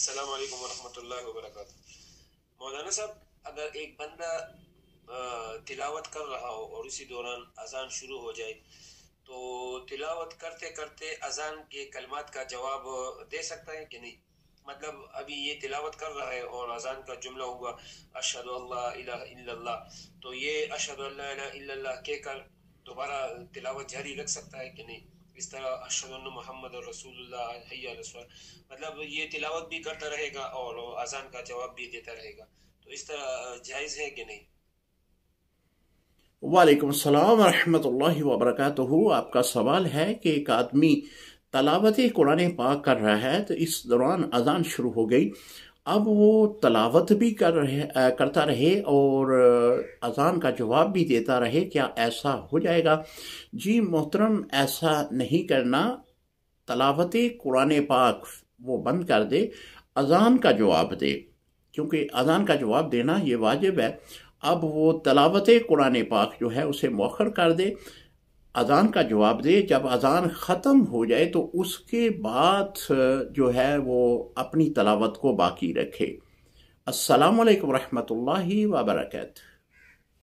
السلام علیکم ورحمۃ اللہ وبرکاتہ۔ مولانا صاحب، اگر ایک بندہ تلاوت کر رہا ہو اور اسی دوران اذان شروع ہو جائے تو تلاوت کرتے کرتے اذان کے کلمات کا جواب دے سکتا ہے کہ نہیں؟ مطلب ابھی یہ تلاوت کر رہا ہے اور اذان کا جملہ ہوا اشہد ان لا الہ الا اللہ، تو یہ اشہد ان لا الہ الا اللہ کہہ کر دوبارہ تلاوت جاری رکھ سکتا ہے کہ نہیں؟ اس طرح اشہد ان محمد رسول اللہ حی علی الصلاۃ، مطلب یہ تلاوت بھی کرتا رہے گا اور اذان کا جواب بھی دیتا رہے گا، تو اس طرح جائز ہے کہ نہیں؟ وعلیکم السلام ورحمۃ اللہ وبرکاتہ۔ آپ کا سوال ہے کہ ایک آدمی تلاوت قرآن پاک کر رہا ہے تو اس دوران اذان شروع ہو گئی، اب وہ تلاوت بھی کرتا رہے اور اذان کا جواب بھی دیتا رہے، کیا ایسا ہو جائے گا؟ جی محترم، ایسا نہیں کرنا۔ تلاوت قرآن پاک وہ بند کر دے، اذان کا جواب دے، کیونکہ اذان کا جواب دینا یہ واجب ہے۔ اب وہ تلاوت قرآن پاک جو ہے اسے مؤخر کر دے، اذان کا جواب دے، جب اذان ختم ہو جائے تو اس کے بعد جو ہے وہ اپنی تلاوت کو باقی رکھے۔ السلام علیکم ورحمۃ اللہ وبرکاتہ۔